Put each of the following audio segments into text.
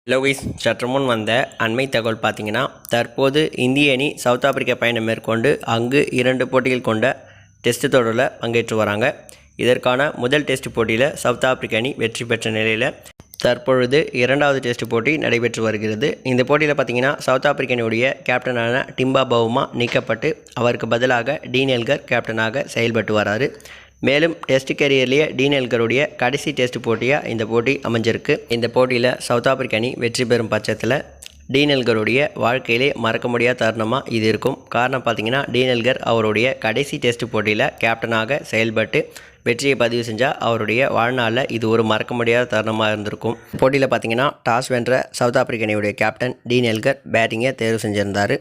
லோகிஸ் சற்று முன் வந்த அண்மை தகவல் பார்த்தீங்கன்னா, தற்போது இந்திய அணி சவுத் ஆப்பிரிக்கா பயணம் மேற்கொண்டு அங்கு 2 போட்டிகள் கொண்ட டெஸ்ட் தொடரில் பங்கேற்று வராங்க. இதற்கான முதல் டெஸ்ட் போட்டியில் சவுத் ஆப்பிரிக்க அணி வெற்றி பெற்ற நிலையில் தற்பொழுது 2வது டெஸ்ட் போட்டி நடைபெற்று வருகிறது. இந்த போட்டியில் பார்த்தீங்கன்னா, சவுத் ஆப்பிரிக்க அணியுடைய கேப்டனான டிம்பா பவுமா நீக்கப்பட்டு அவருக்கு பதிலாக டீன் எல்கர் கேப்டனாக செயல்பட்டு வராரு. மேலும் டெஸ்ட் கேரியர்லேயே டீன் எல்கருடைய கடைசி டெஸ்ட் போட்டியாக இந்த போட்டி அமைஞ்சிருக்கு. இந்த போட்டியில் சவுத் ஆப்பிரிக்க அணி வெற்றி பெறும் பட்சத்தில் டீன் எல்கருடைய வாழ்க்கையிலே மறக்க முடியாத தருணமாக இது இருக்கும். காரணம் பார்த்தீங்கன்னா, டீன் எல்கர் அவருடைய கடைசி டெஸ்ட் போட்டியில் கேப்டனாக செயல்பட்டு வெற்றியை பதிவு செஞ்சால் அவருடைய வாழ்நாளில் இது ஒரு மறக்க முடியாத தருணமாக இருந்திருக்கும். போட்டியில் பார்த்தீங்கன்னா, டாஸ் வென்ற சவுத் ஆப்பிரிக்க அணியுடைய கேப்டன் டீன் எல்கர் பேட்டிங்கை தேர்வு செஞ்சிருந்தார்.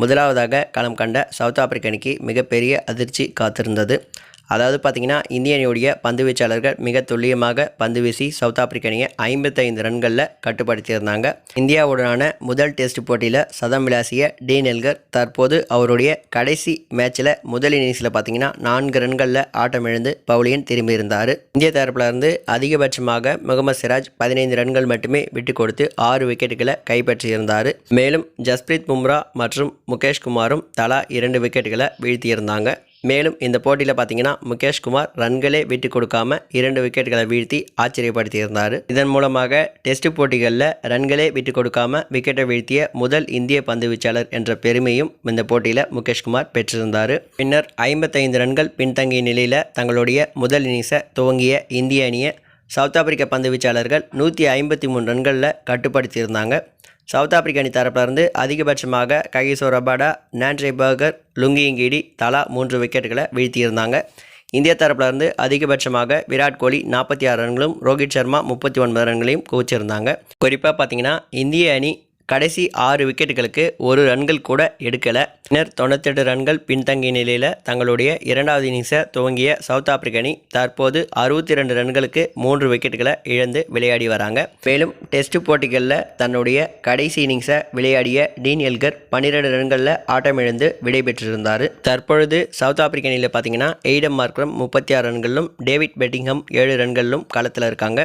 முதலாவதாக களம் கண்ட சவுத் ஆப்பிரிக்க அணிக்கு மிகப்பெரிய அதிர்ச்சி காத்திருந்தது. அதாவது பார்த்தீங்கன்னா, இந்திய அணியுடைய பந்து வீச்சாளர்கள் மிக துல்லியமாக பந்து வீசி சவுத் ஆப்பிரிக்க அணியை 55 ரன்களில் கட்டுப்படுத்தியிருந்தாங்க. இந்தியாவுடனான முதல் டெஸ்ட் போட்டியில் சதம் விளாசிய டீன் எல்கர் தற்போது அவருடைய கடைசி மேட்ச்சில் முதல் இன்னிங்ஸில் பார்த்தீங்கன்னா 4 ரன்களில் ஆட்டமிழந்து பவுலியன் திரும்பியிருந்தார். இந்திய தரப்பில் இருந்து அதிகபட்சமாக முகமது சிராஜ் 15 ரன்கள் மட்டுமே விட்டு கொடுத்து 6 விக்கெட்டுகளை கைப்பற்றியிருந்தார். மேலும் ஜஸ்பிரீத் பும்ரா மற்றும் முகேஷ் குமாரும் தலா 2 விக்கெட்டுகளை வீழ்த்தியிருந்தாங்க. மேலும் இந்த போட்டியில் பார்த்தீங்கன்னா, முகேஷ் குமார் ரன்களே விட்டு கொடுக்காம 2 விக்கெட்டுகளை வீழ்த்தி ஆச்சரியப்படுத்தியிருந்தார். இதன் மூலமாக டெஸ்ட் போட்டிகளில் ரன்களே விட்டு கொடுக்காம விக்கெட்டை வீழ்த்திய முதல் இந்திய பந்து வீச்சாளர் என்ற பெருமையும் இந்த போட்டியில் முகேஷ் குமார் பெற்றிருந்தார். பின்னர் 55 ரன்கள் பின்தங்கிய நிலையில் தங்களுடைய முதல் இன்னிங்ஸை துவங்கிய இந்திய அணியை சவுத் ஆப்பிரிக்க பந்து வீச்சாளர்கள் 153 ரன்களில் கட்டுப்படுத்தியிருந்தாங்க. சவுத் ஆப்பிரிக்க அணி தரப்பிலிருந்து அதிகபட்சமாக Kagiso Rabada, Nandre Burger, Lungi Ngidi தலா 3 விக்கெட்டுகளை வீழ்த்தியிருந்தாங்க. இந்திய தரப்பிலிருந்து அதிகபட்சமாக விராட் கோலி 46 ரன்களும், ரோஹித் சர்மா 39 ரன்களையும் குவிச்சிருந்தாங்க. குறிப்பாக பார்த்தீங்கன்னா, இந்திய அணி கடைசி 6 விக்கெட்டுகளுக்கு 1 ரன்கள் கூட எடுக்கலை. பின்னர் 98 ரன்கள் பின்தங்கிய நிலையில் தங்களுடைய 2வது இன்னிங்ஸை துவங்கிய சவுத் ஆப்பிரிக்க அணி தற்போது 62 ரன்களுக்கு 3 விக்கெட்டுகளை இழந்து விளையாடி வராங்க. மேலும் டெஸ்ட் போட்டிகளில் தன்னுடைய கடைசி இன்னிங்ஸை விளையாடிய டீன் எல்கர் 12 ரன்களில் ஆட்டமிழந்து விடைபெற்றிருந்தார். தற்பொழுது சவுத் ஆப்பிரிக்க அணியில் பார்த்தீங்கன்னா, எய்டன் மார்க்ரம் 36 ரன்களிலும், டேவிட் பெட்டிங்ஹம் 7 ரன்களிலும் களத்தில் இருக்காங்க.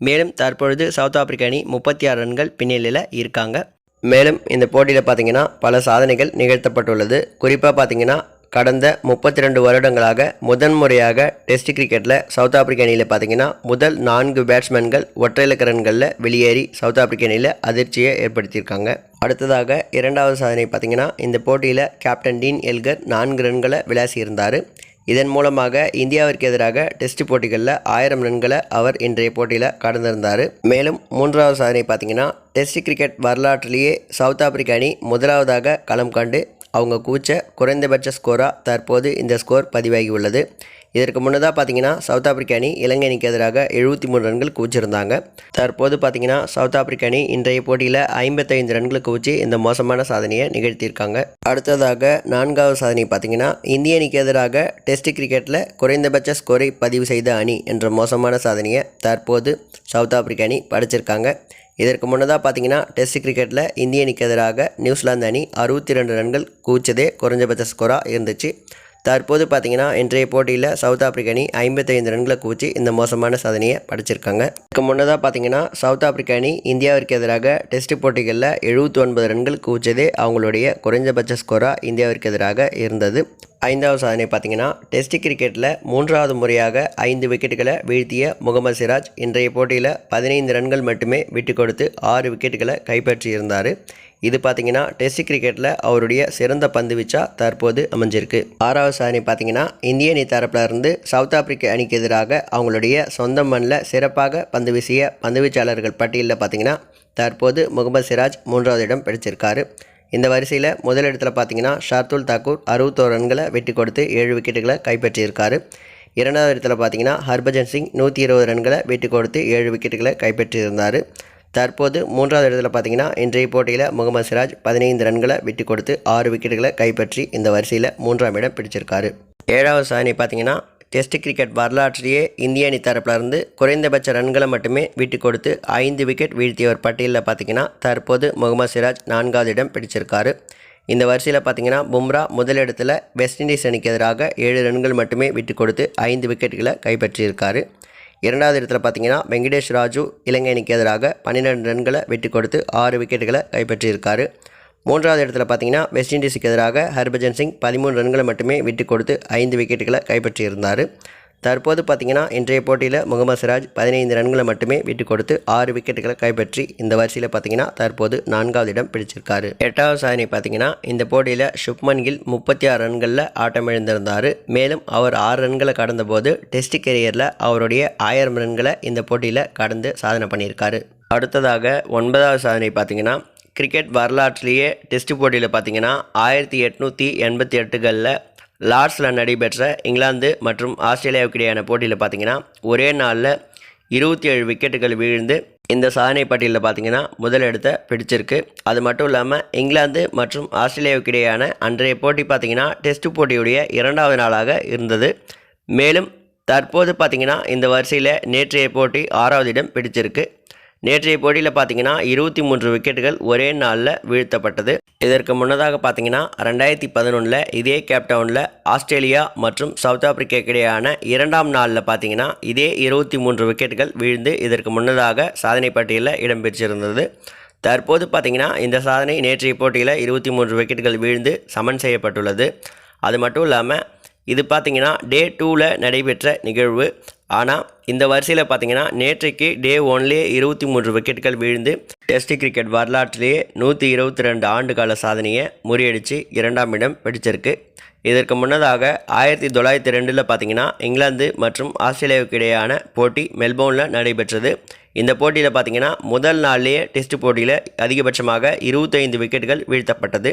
மேலும் தற்பொழுது சவுத் ஆப்பிரிக்க அணி 36 ரன்கள் பின்னணியில் இருக்காங்க. மேலும் இந்த போட்டியில் பார்த்தீங்கன்னா, பல சாதனைகள் நிகழ்த்தப்பட்டுள்ளது. குறிப்பாக பார்த்தீங்கன்னா, கடந்த 32 வருடங்களாக முதன்முறையாக டெஸ்ட் கிரிக்கெட்டில் சவுத் ஆப்பிரிக்க அணியில் பார்த்தீங்கன்னா, முதல் 4 பேட்ஸ்மேன்கள் ஒற்றை இலக்க ரன்களில் வெளியேறி சவுத் ஆப்பிரிக்க அணியில் அதிர்ச்சியை ஏற்படுத்தியிருக்காங்க. அடுத்ததாக 2வது சாதனை பார்த்தீங்கன்னா, இந்த போட்டியில் கேப்டன் டீன் எல்கர் 4 ரன்களை விளாசியிருந்தார். இதன் மூலமாக இந்தியாவிற்கு எதிராக டெஸ்ட் போட்டிகளில் 1000 ரன்களை அவர் இன்றைய போட்டியில் கடந்திருந்தார். மேலும் 3வது சாதனை பார்த்தீங்கன்னா, டெஸ்ட் கிரிக்கெட் வரலாற்றிலேயே சவுத் ஆப்பிரிக்க அணி முதலாவதாக களம் கண்டு அவங்க கூச்ச குறைந்தபட்ச ஸ்கோராக தற்போது இந்த ஸ்கோர் பதிவாகி உள்ளது. இதற்கு முன்னதாக பார்த்தீங்கன்னா, சவுத் ஆப்பிரிக்க அணி இலங்கை அணிக்கு எதிராக 73 ரன்கள் குவிச்சிருந்தாங்க. தற்போது பார்த்தீங்கன்னா, சவுத் ஆப்பிரிக்க அணி இன்றைய போட்டியில் 55 ரன்கள் குவிச்சு இந்த மோசமான சாதனையை நிகழ்த்தியிருக்காங்க. அடுத்ததாக 4வது சாதனை பார்த்தீங்கன்னா, இந்திய அணிக்கு எதிராக டெஸ்ட் கிரிக்கெட்டில் குறைந்தபட்ச ஸ்கோரை பதிவு செய்த அணி என்ற மோசமான சாதனையை தற்போது சவுத் ஆப்பிரிக்க அணி படைச்சிருக்காங்க. இதற்கு முன்னதாக பார்த்தீங்கன்னா, டெஸ்ட் கிரிக்கெட்டில் இந்திய அணிக்கு எதிராக நியூசிலாந்து அணி 62 ரன்கள் குவிச்சதே குறைஞ்சபட்ச ஸ்கோராக இருந்துச்சு. தற்போது பார்த்தீங்கன்னா, இன்றைய போட்டியில் சவுத் ஆப்பிரிக்க அணி 55 ரன்களை குவிச்சு இந்த மோசமான சாதனையை படைச்சிருக்காங்க. இதுக்கு முன்னதாக பார்த்தீங்கன்னா, சவுத் ஆப்பிரிக்க அணி இந்தியாவிற்கு எதிராக டெஸ்ட் போட்டிகளில் 79 ரன்கள் குவிச்சதே அவங்களுடைய குறைஞ்சபட்ச ஸ்கோராக இந்தியாவிற்கு எதிராக இருந்தது. 5வது சாதனை பார்த்தீங்கன்னா, டெஸ்ட் கிரிக்கெட்டில் 3வது முறையாக 5 விக்கெட்டுகளை வீழ்த்திய முகமது சிராஜ் இன்றைய போட்டியில் 15 ரன்கள் மட்டுமே விட்டு கொடுத்து 6 விக்கெட்டுகளை கைப்பற்றியிருந்தார். இது பார்த்தீங்கன்னா, டெஸ்ட் கிரிக்கெட்டில் அவருடைய சிறந்த பந்து வீச்சா தற்போது அமைஞ்சிருக்கு. 6வது சாதனை பார்த்தீங்கன்னா, இந்திய அணி தரப்பில் இருந்து சவுத் ஆப்பிரிக்க அணிக்கு எதிராக அவங்களுடைய சொந்த மண்ணில் சிறப்பாக பந்து வீசிய பந்து வீச்சாளர்கள் பட்டியலில் பார்த்தீங்கன்னா, தற்போது முகமது சிராஜ் 3வது இடம் பிடிச்சிருக்காரு. இந்த வரிசையில் முதலிடத்தில் பார்த்தீங்கன்னா, ஷார்துல் தாக்கூர் 61 ரன்களை விட்டு கொடுத்து 7 விக்கெட்டுகளை கைப்பற்றியிருக்காரு. 2வது இடத்துல பார்த்தீங்கன்னா, ஹர்பஜன் சிங் 120 ரன்களை விட்டு கொடுத்து 7 விக்கெட்டுகளை கைப்பற்றியிருந்தார். தற்போது 3வது இடத்துல பார்த்தீங்கன்னா, இன்றைய போட்டியில் முகமது சிராஜ் 15 ரன்களை விட்டு கொடுத்து 6 விக்கெட்டுகளை கைப்பற்றி இந்த வரிசையில் 3ஆம் இடம் பிடிச்சிருக்காரு. 7வது சாதனை பார்த்தீங்கன்னா, டெஸ்ட் கிரிக்கெட் வரலாற்றிலேயே இந்திய அணி தரப்பில் இருந்து குறைந்தபட்ச ரன்களை மட்டுமே விட்டு கொடுத்து 5 விக்கெட் வீழ்த்தியவர் பட்டியலில் பார்த்தீங்கன்னா, தற்போது முகமது சிராஜ் 4வது இடம் பிடிச்சிருக்காரு. இந்த வரிசையில் பார்த்தீங்கன்னா, பும்ரா முதலிடத்தில் வெஸ்ட் இண்டீஸ் அணிக்கு எதிராக 7 ரன்கள் மட்டுமே விட்டு கொடுத்து 5 விக்கெட்டுகளை கைப்பற்றியிருக்காரு. இரண்டாவது இடத்துல பார்த்தீங்கன்னா வெங்கடேஷ் ராஜு இலங்கை அணிக்கு எதிராக 12 ரன்களை வெற்றி கொடுத்து 6 விக்கெட்டுகளை கைப்பற்றியிருக்காரு. மூன்றாவது இடத்துல பார்த்தீங்கன்னா வெஸ்ட் இண்டீஸுக்கு எதிராக ஹர்பஜன் சிங் 13 ரன்களை மட்டுமே விட்டு கொடுத்து 5 விக்கெட்டுகளை கைப்பற்றியிருந்தார். தற்போது பார்த்தீங்கன்னா இன்றைய போட்டியில் முகமது சிராஜ் 15 ரன்களை மட்டுமே விட்டு கொடுத்து 6 விக்கெட்டுகளை கைப்பற்றி இந்த வரிசையில் பார்த்தீங்கன்னா தற்போது 4வது இடம் பிடிச்சிருக்காரு. 8வது சாதனை பார்த்தீங்கன்னா இந்த போட்டியில் சுப்மன் கில் 36 ரன்களில் ஆட்டமிழந்திருந்தார். மேலும் அவர் 6 ரன்களை கடந்தபோது டெஸ்ட் கெரியரில் அவருடைய 1000 ரன்களை இந்த போட்டியில் கடந்து சாதனை பண்ணியிருக்காரு. அடுத்ததாக 9வது சாதனை பார்த்தீங்கன்னா கிரிக்கெட் வரலாற்றிலேயே டெஸ்ட் போட்டியில் பார்த்தீங்கன்னா 1888களில் லார்ட்ஸில் நடைபெற்ற இங்கிலாந்து மற்றும் ஆஸ்திரேலியாவுக்கு இடையான போட்டியில் பார்த்தீங்கன்னா ஒரே நாளில் 27 விக்கெட்டுகள் வீழ்ந்து இந்த சாதனை பட்டியலில் பார்த்தீங்கன்னா முதலிடத்தை பிடிச்சிருக்கு. அது மட்டும் இல்லாமல் இங்கிலாந்து மற்றும் ஆஸ்திரேலியாவுக்கு இடையான அன்றைய போட்டி பார்த்தீங்கன்னா டெஸ்ட் போட்டியுடைய 2வது நாளாக இருந்தது. மேலும் தற்போது பார்த்தீங்கன்னா இந்த வரிசையில் நேற்றைய போட்டி 6வது இடம் பிடிச்சிருக்கு. நேற்றைய போட்டியில் பார்த்தீங்கன்னா 23 விக்கெட்டுகள் ஒரே நாளில் வீழ்த்தப்பட்டது. இதற்கு முன்னதாக பார்த்தீங்கன்னா 2011 இதே கேப்டவுனில் ஆஸ்திரேலியா மற்றும் சவுத் ஆப்பிரிக்காவுக்கு இடையான 2ஆம் நாளில் பார்த்தீங்கன்னா இதே 23 விக்கெட்டுகள் வீழ்ந்து இதற்கு முன்னதாக சாதனை பட்டியலில் இடம்பெற்றிருந்தது. தற்போது பார்த்தீங்கன்னா இந்த சாதனை நேற்றைய போட்டியில் 23 விக்கெட்டுகள் வீழ்ந்து சமன் செய்யப்பட்டுள்ளது. அது மட்டும் இல்லாமல் இது பார்த்தீங்கன்னா டே 2ல் நடைபெற்ற நிகழ்வு. ஆனால் இந்த வரிசையில் பார்த்தீங்கன்னா நேற்றைக்கு டே 1லேயே 23 விக்கெட்டுகள் வீழ்ந்து டெஸ்ட் கிரிக்கெட் வரலாற்றிலேயே 122 ஆண்டு கால சாதனையை முறியடித்து 2ஆம் இடம் பிடிச்சிருக்கு. இதற்கு முன்னதாக 1902 பார்த்தீங்கன்னா இங்கிலாந்து மற்றும் ஆஸ்திரேலியாவுக்கு இடையான போட்டி மெல்போர்னில் நடைபெற்றது. இந்த போட்டியில் பார்த்தீங்கன்னா முதல் நாள்லேயே டெஸ்ட் போட்டியில் அதிகபட்சமாக 25 விக்கெட்டுகள் வீழ்த்தப்பட்டது.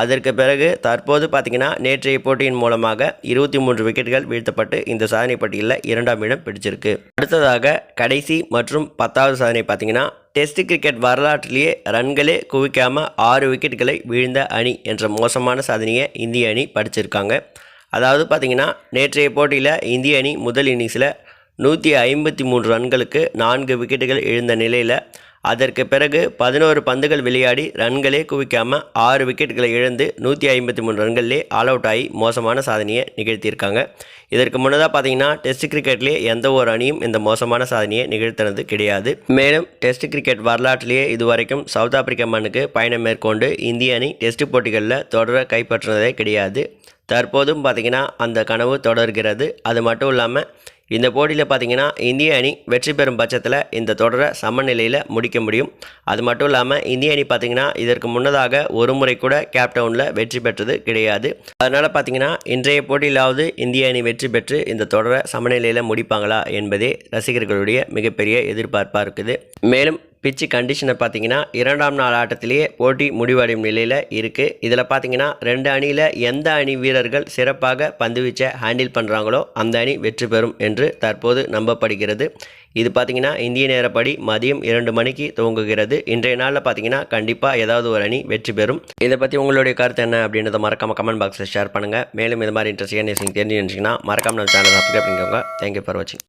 அதற்கு பிறகு தற்போது பார்த்தீங்கன்னா நேற்றைய போட்டியின் மூலமாக 23 விக்கெட்டுகள் வீழ்த்தப்பட்டு இந்த சாதனை பட்டியலில் 2ஆம் இடம் பிடிச்சிருக்கு. அடுத்ததாக கடைசி மற்றும் 10வது சாதனை பார்த்தீங்கன்னா டெஸ்ட் கிரிக்கெட் வரலாற்றிலேயே ரன்களே குவிக்காமல் 6 விக்கெட்டுகளை வீழ்ந்த அணி என்ற மோசமான சாதனையை இந்திய அணி படிச்சிருக்காங்க. அதாவது பார்த்தீங்கன்னா நேற்றைய போட்டியில் இந்திய அணி முதல் இன்னிங்ஸில் 153 ரன்களுக்கு 4 விக்கெட்டுகள் இழந்த நிலையில் அதற்கு பிறகு 11 பந்துகள் விளையாடி ரன்களே குவிக்காமல் 6 விக்கெட்டுகளை இழந்து 153 ரன்களிலே ஆல் அவுட் ஆகி மோசமான சாதனையை நிகழ்த்தியிருக்காங்க. இதற்கு முன்னதாக பார்த்தீங்கன்னா டெஸ்ட் கிரிக்கெட்லேயே எந்த ஒரு அணியும் இந்த மோசமான சாதனையை நிகழ்த்தினது கிடையாது. மேலும் டெஸ்ட் கிரிக்கெட் வரலாற்றிலேயே இதுவரைக்கும் சவுத் ஆப்பிரிக்கா மண்ணுக்கு பயணம் மேற்கொண்டு இந்திய அணி டெஸ்ட் போட்டிகளில் தொடர கைப்பற்றினதே கிடையாது. தற்போதும் பார்த்தீங்கன்னா அந்த கனவு தொடர்கிறது. அது மட்டும் இல்லாமல் இந்த போட்டியில் பார்த்தீங்கன்னா இந்திய அணி வெற்றி பெறும் பட்சத்தில் இந்த தொடரை சமநிலையில் முடிக்க முடியும். அது மட்டும் இல்லாமல் இந்திய அணி பார்த்தீங்கன்னா இதற்கு முன்னதாக ஒரு முறை கூட கேப்டவுனில் வெற்றி பெற்றது கிடையாது. அதனால் பார்த்தீங்கன்னா இன்றைய போட்டியிலாவது இந்திய அணி வெற்றி பெற்று இந்த தொடரை சமநிலையில் முடிப்பாங்களா என்பதே ரசிகர்களுடைய மிகப்பெரிய எதிர்பார்ப்பாக இருக்குது. மேலும் பிச்சு கண்டிஷனை பார்த்தீங்கன்னா 2ஆம் நாள் ஆட்டத்திலேயே போட்டி முடிவடையும் நிலையில் இருக்குது. இதில் பார்த்தீங்கன்னா 2 அணியில் எந்த அணி வீரர்கள் சிறப்பாக பந்து வீச்சை ஹேண்டில் பண்ணுறாங்களோ அந்த அணி வெற்றி பெறும் என்று தற்போது நம்பப்படுகிறது. இது பார்த்தீங்கன்னா இந்திய நேரப்படி மதியம் 2 மணிக்கு துவங்குகிறது. இன்றைய நாளில் பார்த்தீங்கன்னா கண்டிப்பாக ஏதாவது ஒரு அணி வெற்றி பெறும். இதை பற்றி உங்களுடைய கருத்து என்ன அப்படின்றத மறக்காமல் கமெண்ட் பாக்ஸில் ஷேர் பண்ணுங்கள். மேலும் இது மாதிரி இன்ட்ரெஸ்டிங்கான நியூஸ் தெரிஞ்சு நினச்சிங்கன்னா மறக்காமல் நம்ம சேனலை சப்ஸ்கிரைப் பண்ணிக்கோங்க. தேங்க்யூ ஃபார் வாட்சிங்.